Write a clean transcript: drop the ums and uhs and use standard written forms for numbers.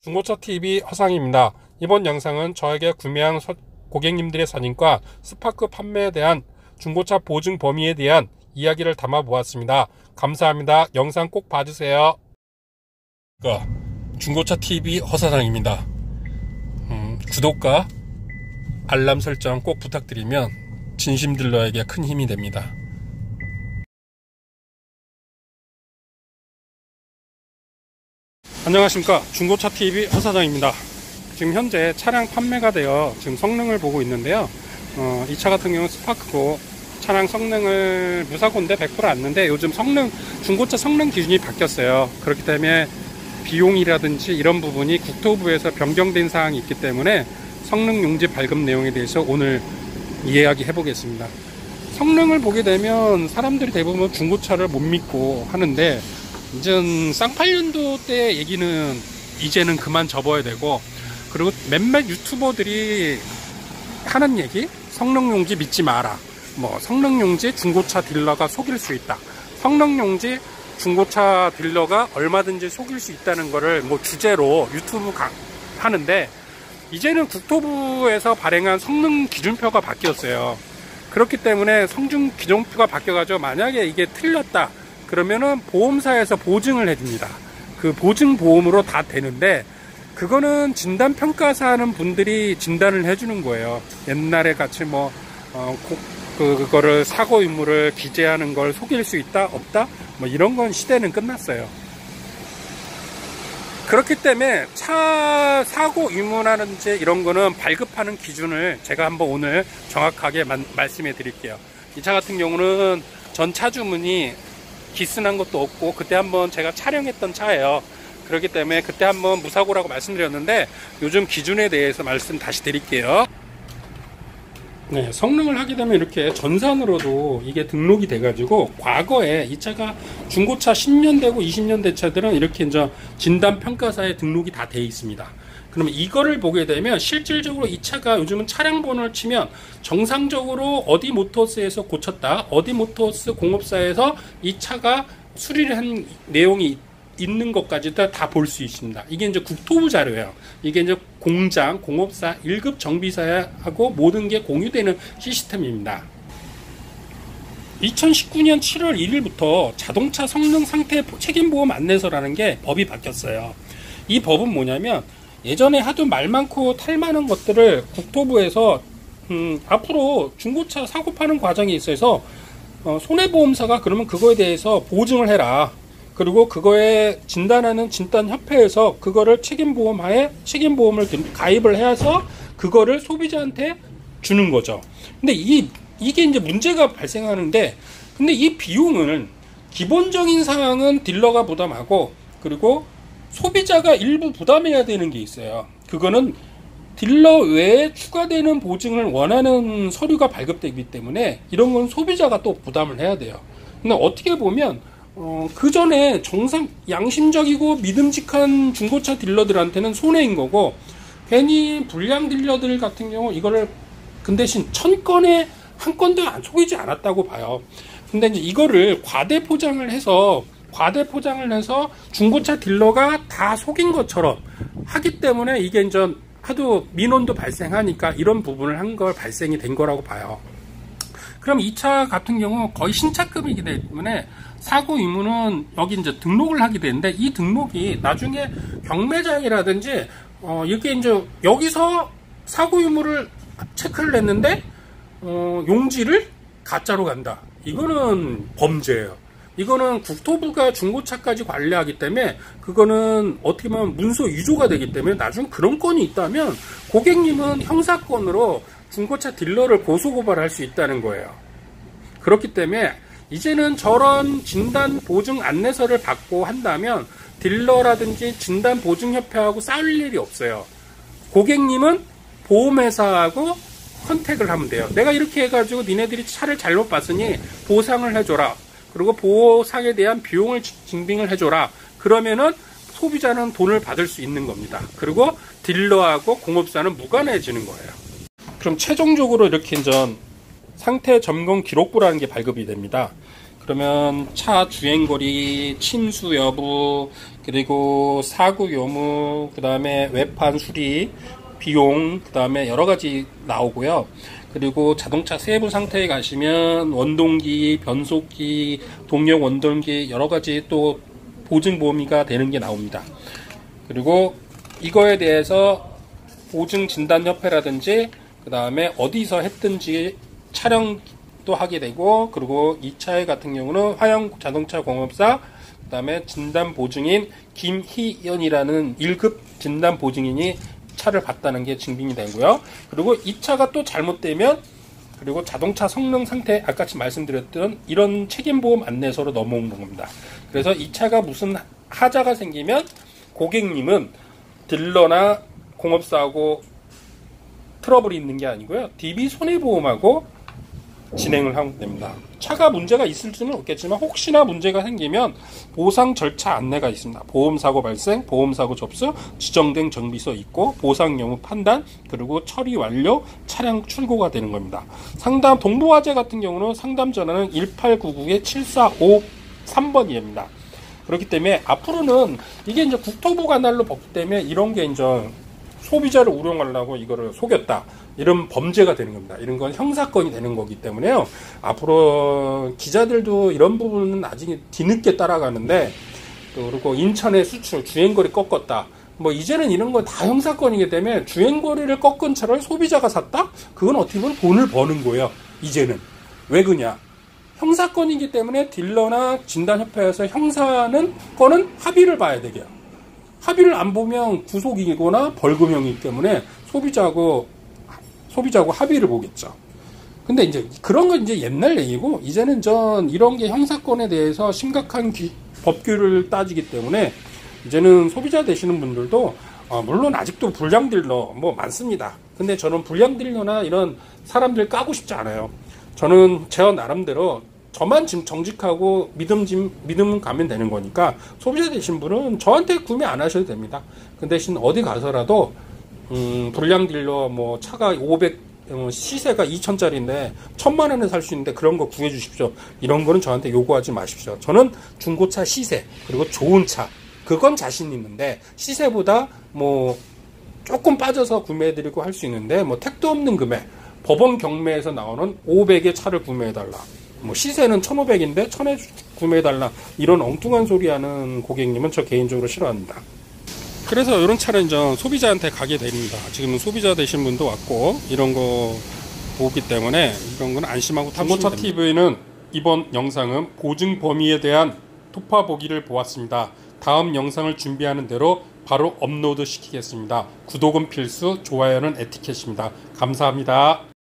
중고차TV 허상입니다. 이번 영상은 저에게 구매한 고객님들의 사진과 스파크 판매에 대한 중고차 보증 범위에 대한 이야기를 담아 보았습니다. 감사합니다. 영상 꼭 봐주세요. 중고차TV 허사장입니다. 구독과 알람 설정 꼭 부탁드리면 진심 딜러에게 큰 힘이 됩니다. 안녕하십니까, 중고차TV 허사장입니다. 지금 현재 차량 판매가 되어 지금 성능을 보고 있는데요. 이 차 같은 경우는 스파크고 차량 성능을 무사고인데 100% 안는데 요즘 중고차 성능 기준이 바뀌었어요. 그렇기 때문에 비용이라든지 이런 부분이 국토부에서 변경된 사항이 있기 때문에 성능 용지 발급 내용에 대해서 오늘 이야기 해보겠습니다. 성능을 보게 되면 사람들이 대부분 중고차를 못 믿고 하는데, 이젠 쌍팔년도 때 얘기는 이제는 그만 접어야 되고, 그리고 몇몇 유튜버들이 하는 얘기, 성능용지 믿지 마라, 성능용지 중고차 딜러가 속일 수 있다, 성능용지 중고차 딜러가 얼마든지 속일 수 있다는 거를 주제로 유튜브 하는데, 이제는 국토부에서 발행한 성능 기준표가 바뀌었어요. 그렇기 때문에 성능 기준표가 바뀌어가지고 만약에 이게 틀렸다 그러면은 보험사에서 보증을 해줍니다. 그 보증보험으로 다 되는데, 그거는 진단평가사 하는 분들이 진단을 해주는 거예요. 옛날에 같이 그거를 사고 유무를 기재하는 걸 속일 수 있다 없다 이런 건 시대는 끝났어요. 그렇기 때문에 차 사고 유무라든지 이런 거는 발급하는 기준을 제가 한번 오늘 정확하게 말씀해 드릴게요. 이 차 같은 경우는 전 차주문이 기스난 것도 없고, 그때 한번 제가 촬영했던 차예요. 그렇기 때문에 그때 한번 무사고라고 말씀드렸는데, 요즘 기준에 대해서 말씀 다시 드릴게요. 네, 성능을 하게 되면 이렇게 전산으로도 이게 등록이 돼가지고, 과거에 이 차가 중고차 10년 되고 20년 된 차들은 이렇게 이제 진단평가사에 등록이 다 돼 있습니다. 그러면 이거를 보게 되면 실질적으로 이 차가 요즘은 차량 번호를 치면 정상적으로 어디 모터스에서 고쳤다, 어디 모터스 공업사에서 이 차가 수리를 한 내용이 있는 것까지도 다 볼 수 있습니다. 이게 이제 국토부 자료예요. 이게 이제 공장, 공업사, 1급 정비사하고 모든 게 공유되는 시스템입니다. 2019년 7월 1일부터 자동차 성능 상태 책임보험 안내서라는 게 법이 바뀌었어요. 이 법은 뭐냐면, 예전에 하도 말 많고 탈 많은 것들을 국토부에서 앞으로 중고차 사고 파는 과정에 있어서 손해보험사가 그러면 그거에 대해서 보증을 해라. 그리고 그거에 진단하는 진단협회에서 그거를 책임보험하에 책임보험을 가입을 해서 그거를 소비자한테 주는 거죠. 근데 이게 이제 문제가 발생하는데, 근데 이 비용은 기본적인 사항은 딜러가 부담하고, 그리고 소비자가 일부 부담해야 되는 게 있어요. 그거는 딜러 외에 추가되는 보증을 원하는 서류가 발급되기 때문에 이런 건 소비자가 또 부담을 해야 돼요. 근데 어떻게 보면 그 전에 양심적이고 믿음직한 중고차 딜러들한테는 손해인 거고, 괜히 불량 딜러들 같은 경우 이거를 그 대신 1000건에 한 건도 안 속이지 않았다고 봐요. 근데 이제 이거를 과대 포장을 해서 중고차 딜러가 다 속인 것처럼 하기 때문에 이게 이제 하도 민원도 발생하니까 이런 부분을 한 걸 발생이 된 거라고 봐요. 그럼 이 차 같은 경우 거의 신차급이기 때문에 사고 유무는 여기 이제 등록을 하게 되는데, 이 등록이 나중에 경매장이라든지 이게 이제 여기서 사고 유무를 체크를 했는데 용지를 가짜로 간다. 이거는 범죄예요. 이거는 국토부가 중고차까지 관리하기 때문에 그거는 어떻게 보면 문서 위조가 되기 때문에 나중에 그런 건이 있다면 고객님은 형사건으로 중고차 딜러를 고소고발할 수 있다는 거예요. 그렇기 때문에 이제는 저런 진단 보증 안내서를 받고 한다면 딜러라든지 진단 보증협회하고 싸울 일이 없어요. 고객님은 보험회사하고 컨택을 하면 돼요. 내가 이렇게 해가지고 니네들이 차를 잘못 봤으니 보상을 해줘라. 그리고 보상에 대한 비용을 증빙을 해줘라. 그러면은 소비자는 돈을 받을 수 있는 겁니다. 그리고 딜러하고 공업사는 무관해지는 거예요. 그럼 최종적으로 이렇게 상태 점검 기록부라는 게 발급이 됩니다. 그러면 차 주행거리, 침수 여부, 그리고 사고 유무, 그 다음에 외판 수리, 비용, 그 다음에 여러 가지 나오고요. 그리고 자동차 세부 상태에 가시면 원동기, 변속기, 동력 원동기 여러 가지 또 보증 보험이가 되는 게 나옵니다. 그리고 이거에 대해서 보증 진단 협회라든지 그 다음에 어디서 했든지 촬영도 하게 되고, 그리고 이 차의 같은 경우는 화영 자동차 공업사 그 다음에 진단 보증인 김희연이라는 1급 진단 보증인이 차를 봤다는 게 증빙이 되고요. 그리고 이 차가 또 잘못되면, 그리고 자동차 성능 상태 아까 말씀드렸던 이런 책임보험 안내서로 넘어온 겁니다. 그래서 이 차가 무슨 하자가 생기면 고객님은 딜러나 공업사하고 트러블이 있는 게 아니고요, DB 손해보험하고 진행을 하면 됩니다. 차가 문제가 있을 수는 없겠지만 혹시나 문제가 생기면 보상 절차 안내가 있습니다. 보험사고 발생, 보험사고 접수, 지정된 정비소 있고, 보상 여부 판단, 그리고 처리 완료, 차량 출고가 되는 겁니다. 상담 동부화재 같은 경우는 상담 전화는 1899-7453번입니다. 그렇기 때문에 앞으로는 이게 이제 국토부 관할로 법기 때문에 이런 게 이제 소비자를 우롱하려고 이거를 속였다, 이런 범죄가 되는 겁니다. 이런 건 형사건이 되는 거기 때문에요. 앞으로 기자들도 이런 부분은 아직 뒤늦게 따라가는데, 그리고 인천의 수출, 주행거리 꺾었다. 뭐 이제는 이런 건 다 형사건이기 때문에 주행거리를 꺾은 차를 소비자가 샀다? 그건 어떻게 보면 돈을 버는 거예요. 이제는. 왜 그냐? 형사건이기 때문에 딜러나 진단협회에서 형사는 거는 합의를 봐야 되게요. 합의를 안 보면 구속이거나 벌금형이기 때문에 소비자하고 합의를 보겠죠. 근데 이제 그런 건 이제 옛날 얘기고, 이제는 전 이런 게 형사건에 대해서 심각한 법규를 따지기 때문에 이제는 소비자 되시는 분들도 물론 아직도 불량 딜러 뭐 많습니다. 근데 저는 불량 딜러나 이런 사람들 까고 싶지 않아요. 저는 제 나름대로 저만 지금 정직하고 믿음 가면 되는 거니까, 소비자 되신 분은 저한테 구매 안 하셔도 됩니다. 그 대신 어디 가서라도 불량 딜러 뭐 차가 500 시세가 2천짜리인데 1,000만 원에 살 수 있는데 그런 거 구해 주십시오. 이런 거는 저한테 요구하지 마십시오. 저는 중고차 시세, 그리고 좋은 차, 그건 자신 있는데, 시세보다 뭐 조금 빠져서 구매해드리고 할 수 있는데, 뭐 택도 없는 금액, 법원 경매에서 나오는 500의 차를 구매해달라, 뭐 시세는 1,500인데 1,000에 구매해달라, 이런 엉뚱한 소리 하는 고객님은 저 개인적으로 싫어합니다. 그래서 이런 차는 이제 소비자한테 가게 됩니다. 지금은 소비자 되신 분도 왔고 이런 거 보기 때문에 이런 건 안심하고 타시면 됩니다. 중고차 TV는 이번 영상은 보증 범위에 대한 토파 보기를 보았습니다. 다음 영상을 준비하는 대로 바로 업로드 시키겠습니다. 구독은 필수, 좋아요는 에티켓입니다. 감사합니다.